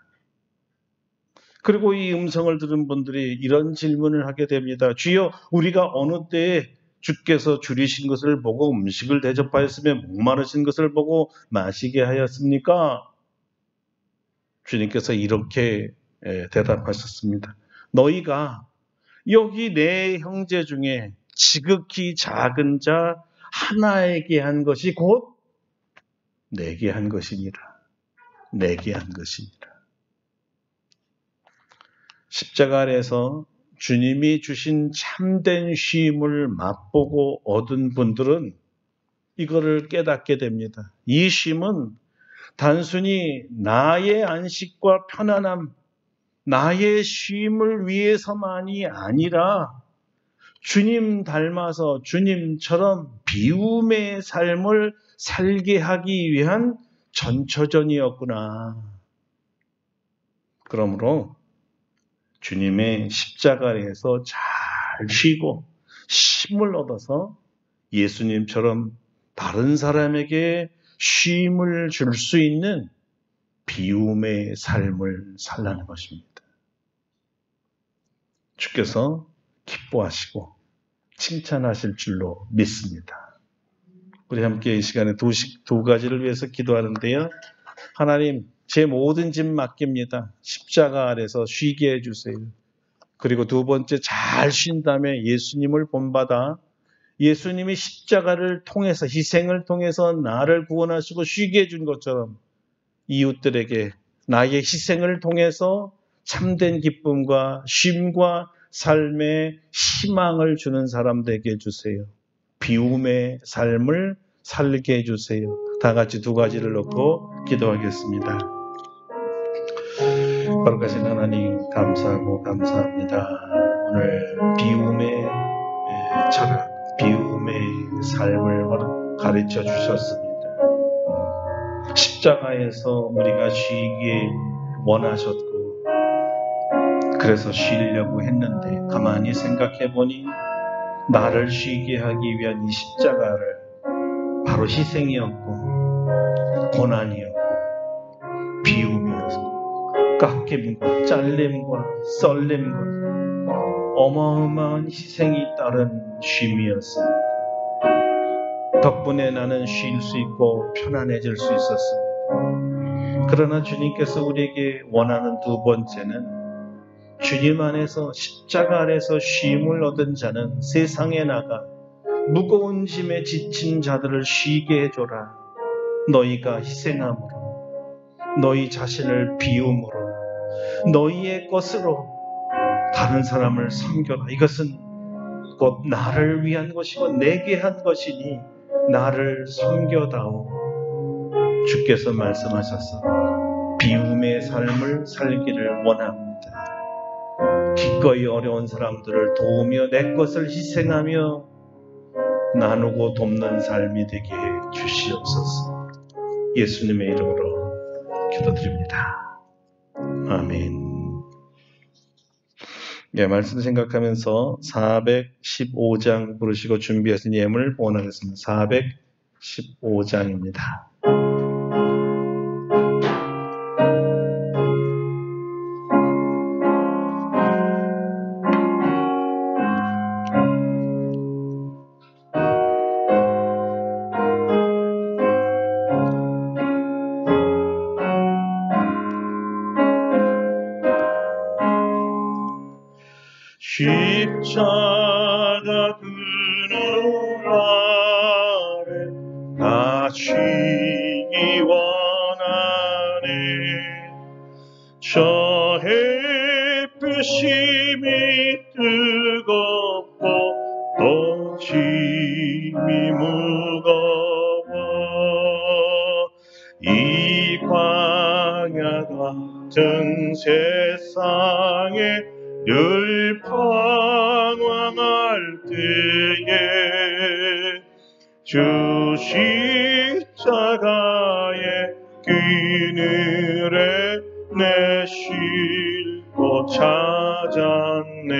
그리고 이 음성을 들은 분들이 이런 질문을 하게 됩니다. 주여, 우리가 어느 때에 주께서 줄이신 것을 보고 음식을 대접하였으며 목마르신 것을 보고 마시게 하였습니까? 주님께서 이렇게 대답하셨습니다. 너희가 여기 내 형제 중에 지극히 작은 자 하나에게 한 것이 곧 내게 한 것이니라. 내게 한 것이니라. 십자가 아래에서 주님이 주신 참된 쉼을 맛보고 얻은 분들은 이거를 깨닫게 됩니다. 이 쉼은 단순히 나의 안식과 편안함, 나의 쉼을 위해서만이 아니라 주님 닮아서 주님처럼 비움의 삶을 살게 하기 위한 전처전이었구나. 그러므로 주님의 십자가 아래에서 잘 쉬고 쉼을 얻어서 예수님처럼 다른 사람에게 쉼을 줄 수 있는 비움의 삶을 살라는 것입니다. 주께서 기뻐하시고 칭찬하실 줄로 믿습니다. 우리 함께 이 시간에 두 가지를 위해서 기도하는데요. 하나님, 제 모든 짐 맡깁니다. 십자가 아래서 쉬게 해주세요. 그리고 두 번째, 잘 쉰 다음에 예수님을 본받아 예수님이 십자가를 통해서, 희생을 통해서 나를 구원하시고 쉬게 해준 것처럼 이웃들에게 나의 희생을 통해서 참된 기쁨과 쉼과 삶의 희망을 주는 사람 되게 해주세요. 비움의 삶을 살게 해주세요. 다 같이 두 가지를 놓고 기도하겠습니다. 거룩하신 하나님, 감사하고 감사합니다. 오늘 비움의 철학, 비움의 삶을 가르쳐 주셨습니다. 십자가에서 우리가 쉬기에 원하셨고, 그래서 쉬려고 했는데 가만히 생각해 보니 나를 쉬게 하기 위한 이 십자가를 바로 희생이었고, 고난이었고, 비움이었고, 깎임과 잘림과 썰림과 어마어마한 희생이 따른 쉼이었습니다. 덕분에 나는 쉴 수 있고 편안해질 수 있었습니다. 그러나 주님께서 우리에게 원하는 두 번째는 주님 안에서 십자가 아래서 쉼을 얻은 자는 세상에 나가 무거운 짐에 지친 자들을 쉬게 해줘라. 너희가 희생함으로, 너희 자신을 비움으로, 너희의 것으로 다른 사람을 섬겨라. 이것은 곧 나를 위한 것이고 내게 한 것이니 나를 섬겨다오. 주께서 말씀하셔서 비움의 삶을 살기를 원합니다. 기꺼이 어려운 사람들을 도우며 내 것을 희생하며 나누고 돕는 삶이 되게 해 주시옵소서. 예수님의 이름으로 기도드립니다. 아멘. 예, 말씀 생각하면서 415장 부르시고 준비하신 예물 원하겠습니다. 415장입니다. 십자가 그늘 아래 나 쉬기 원하네. 저 햇빛이 뜨겁고 또 짐이 무거워 이 광야 같은 세상에 늘 방황할 때에 주 십자가의 그늘에 내 쉴 곳 찾았네.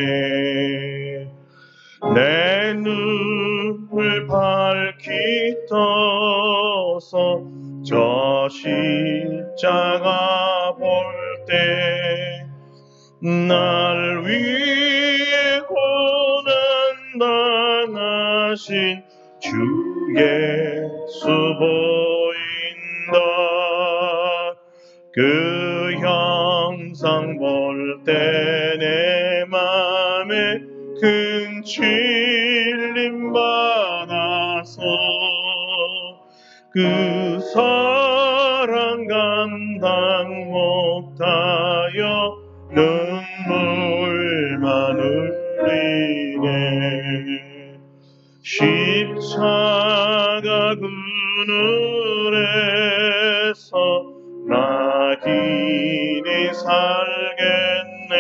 내 눈을 밝히 떠서 저 십자가 볼 때 날 위해 고난 당하신 주 예수 보인다. 그 형상 볼 때 내 맘에 큰 찔림 받아서 그 사랑 감당 못하여 눈물만 흘리네. 십자가 그늘에서 나 길이 살겠네.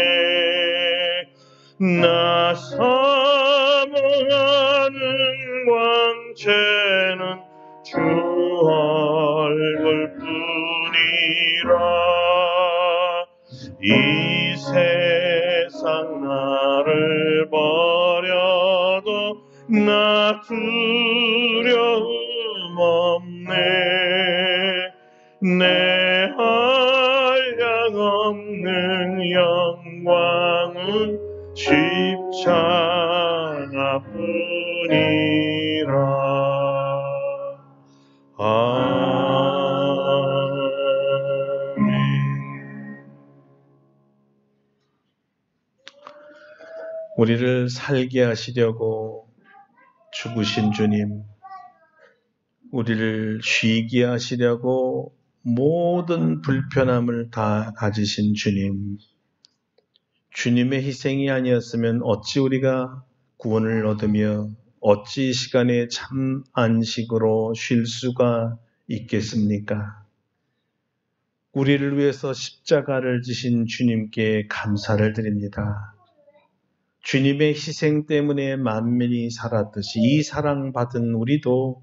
나 사모하는 광채는 주 얼굴뿐이라. 이 세상 나를 버려도 나 두려움 없네. 내 한량 없는 영광은 십자가뿐이라. 아멘. 우리를 살게 하시려고 죽으신 주님, 우리를 쉬게 하시려고 모든 불편함을 다 가지신 주님, 주님의 희생이 아니었으면 어찌 우리가 구원을 얻으며 어찌 이 시간에 참 안식으로 쉴 수가 있겠습니까? 우리를 위해서 십자가를 지신 주님께 감사를 드립니다. 주님의 희생 때문에 만민이 살았듯이 이 사랑받은 우리도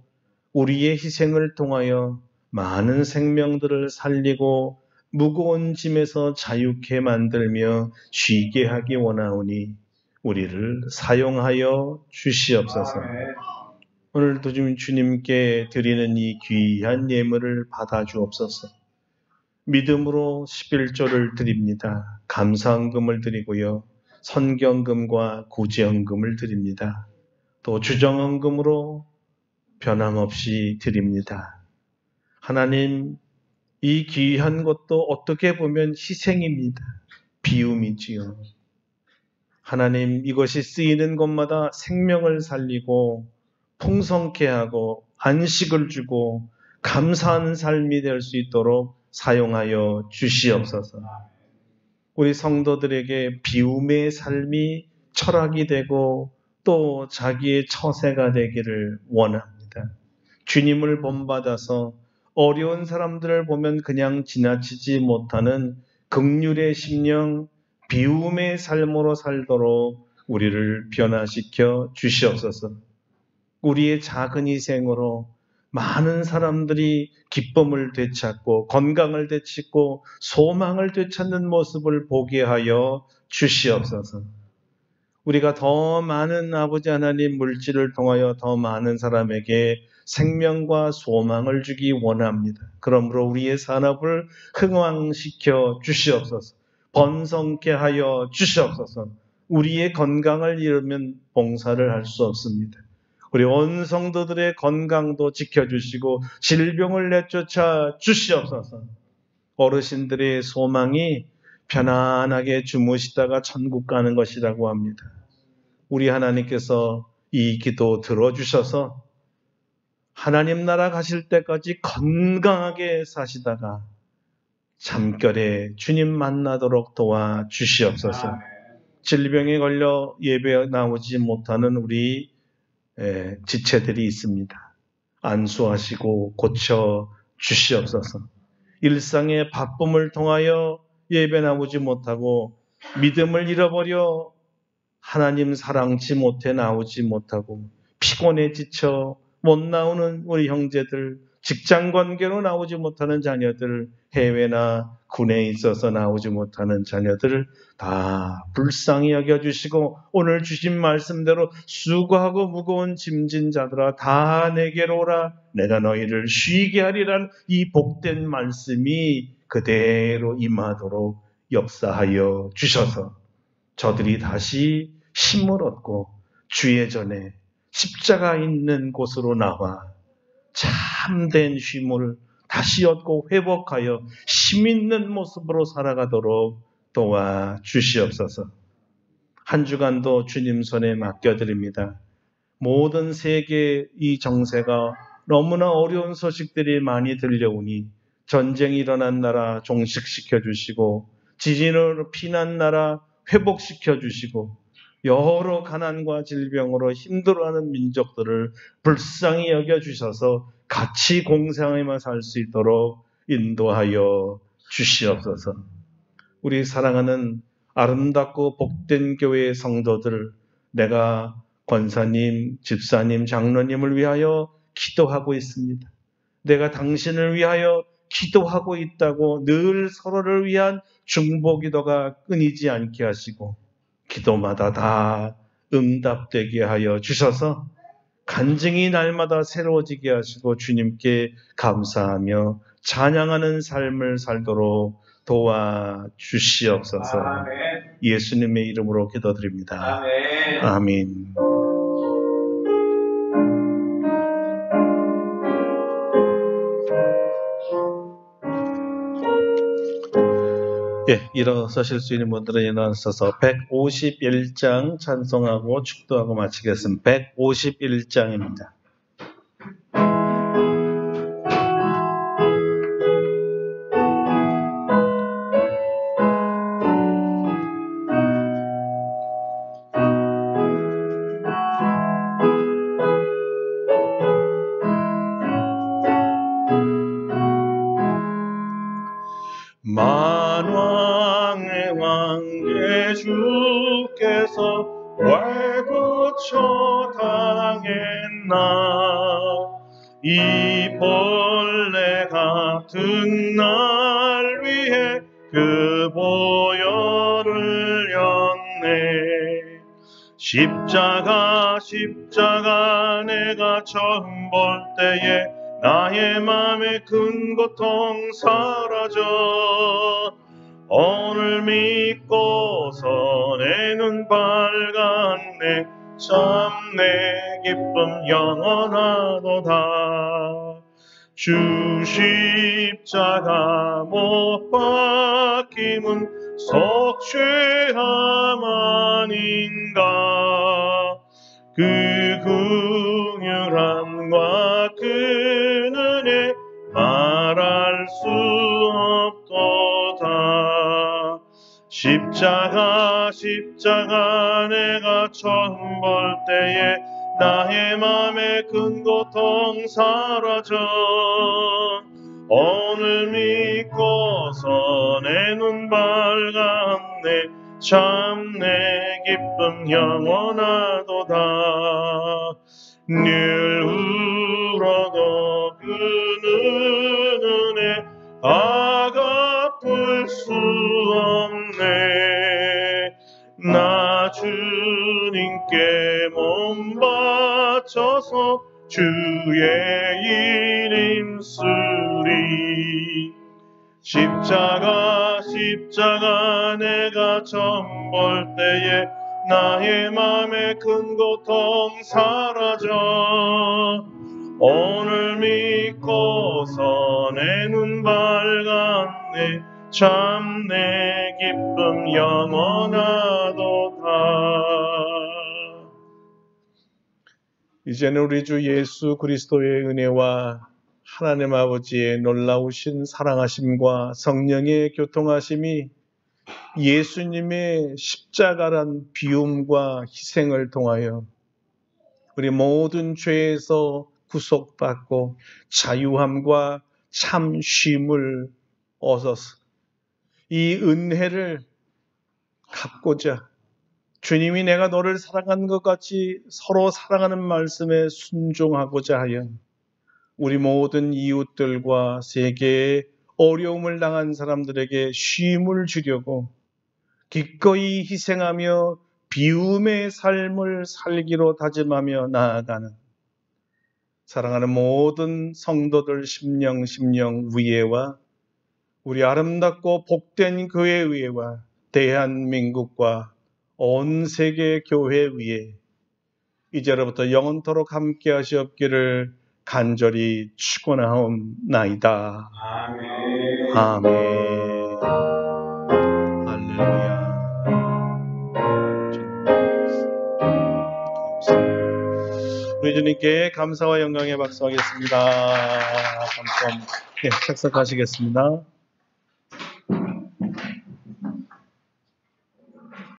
우리의 희생을 통하여 많은 생명들을 살리고 무거운 짐에서 자유케 만들며 쉬게 하기 원하오니 우리를 사용하여 주시옵소서. 오늘도 주님께 드리는 이 귀한 예물을 받아주옵소서. 믿음으로 11조를 드립니다. 감사헌금을 드리고요. 선경금과 구제헌금을 드립니다. 또 주정헌금으로 변함없이 드립니다. 하나님, 이 귀한 것도 어떻게 보면 희생입니다. 비움이지요. 하나님, 이것이 쓰이는 곳마다 생명을 살리고 풍성케 하고 안식을 주고 감사한 삶이 될 수 있도록 사용하여 주시옵소서. 우리 성도들에게 비움의 삶이 철학이 되고 또 자기의 처세가 되기를 원합니다. 주님을 본받아서 어려운 사람들을 보면 그냥 지나치지 못하는 긍휼의 심령, 비움의 삶으로 살도록 우리를 변화시켜 주시옵소서. 우리의 작은 희생으로 많은 사람들이 기쁨을 되찾고 건강을 되찾고 소망을 되찾는 모습을 보게 하여 주시옵소서. 우리가 더 많은 아버지 하나님 물질을 통하여 더 많은 사람에게 생명과 소망을 주기 원합니다. 그러므로 우리의 산업을 흥왕시켜 주시옵소서. 번성케 하여 주시옵소서. 우리의 건강을 잃으면 봉사를 할 수 없습니다. 우리 온 성도들의 건강도 지켜주시고 질병을 내쫓아 주시옵소서. 어르신들의 소망이 편안하게 주무시다가 천국 가는 것이라고 합니다. 우리 하나님께서 이 기도 들어주셔서 하나님 나라 가실 때까지 건강하게 사시다가 잠결에 주님 만나도록 도와주시옵소서. 질병에 걸려 예배에 나오지 못하는 우리 지체들이 있습니다. 안수하시고 고쳐 주시옵소서. 일상의 바쁨을 통하여 예배 나오지 못하고 믿음을 잃어버려 하나님 사랑치 못해 나오지 못하고 피곤해 지쳐 못 나오는 우리 형제들, 직장 관계로 나오지 못하는 자녀들, 해외나 군에 있어서 나오지 못하는 자녀들을 다 불쌍히 여겨주시고 오늘 주신 말씀대로 수고하고 무거운 짐진 자들아 다 내게로 오라 내가 너희를 쉬게 하리란 이 복된 말씀이 그대로 임하도록 역사하여 주셔서 저들이 다시 힘을 얻고 주의 전에 십자가 있는 곳으로 나와 참된 쉼을 다시 얻고 회복하여 힘있는 모습으로 살아가도록 도와주시옵소서. 한 주간도 주님 손에 맡겨드립니다. 모든 세계 이 정세가 너무나 어려운 소식들이 많이 들려오니 전쟁이 일어난 나라 종식시켜 주시고 지진으로 피난 나라 회복시켜 주시고 여러 가난과 질병으로 힘들어하는 민족들을 불쌍히 여겨주셔서 같이 공생하며 살 수 있도록 인도하여 주시옵소서. 우리 사랑하는 아름답고 복된 교회의 성도들, 내가 권사님, 집사님, 장로님을 위하여 기도하고 있습니다. 내가 당신을 위하여 기도하고 있다고 늘 서로를 위한 중보기도가 끊이지 않게 하시고 기도마다 다 응답되게 하여 주셔서 간증이 날마다 새로워지게 하시고 주님께 감사하며 찬양하는 삶을 살도록 도와주시옵소서. 아멘. 예수님의 이름으로 기도드립니다. 아멘. 아멘. 예, 일어서실 수 있는 분들은 일어서서 151장 찬송하고 축도하고 마치겠습니다. 151장입니다. 만왕의 왕께 주께서 왜 고쳐 당했나. 이 벌레 같은 날 위해 그 보혈을 였네. 십자가 내가 처음 볼 때에 나의 맘에 큰 고통 사라져. 오늘 믿고서 내 눈 밝았네. 참 내 기쁨 영원하도다. 주 십자가 못 박힘은 속죄함 아닌가. 그 긍휼함과 그 은혜 말할 수 없도다. 십자가 내가 처음 볼 때에 나의 맘에 큰 고통 사라져. 오늘 믿고서 내 눈 밝았네. 참 내 기쁨 영원하도다. 늘 울어도 그 은혜 다 갚을 수 없네. 나 주님께 몸 바쳐서 주의 일 힘쓰리. 십자가 내가 처음 볼 때에 나의 맘에 큰 고통 사라져. 오늘 믿고서 내 눈 밝았네. 참 내 기쁨 영원하도다. 이제는 우리 주 예수 그리스도의 은혜와 하나님 아버지의 놀라우신 사랑하심과 성령의 교통하심이 예수님의 십자가란 비움과 희생을 통하여 우리 모든 죄에서 구속받고 자유함과 참 쉼을 얻어서 이 은혜를 갚고자 주님이 내가 너를 사랑한 것 같이 서로 사랑하는 말씀에 순종하고자 하여 우리 모든 이웃들과 세계에 어려움을 당한 사람들에게 쉼을 주려고 기꺼이 희생하며 비움의 삶을 살기로 다짐하며 나아가는 사랑하는 모든 성도들 심령 위에와 우리 아름답고 복된 교회 위에와 대한민국과 온 세계 교회 위에 이제로부터 영원토록 함께 하시옵기를 간절히 축원하옵나이다. 아멘. 아멘. 주님께 감사와 영광의 박수하겠습니다. 감사합니다. 네, 착석하시겠습니다.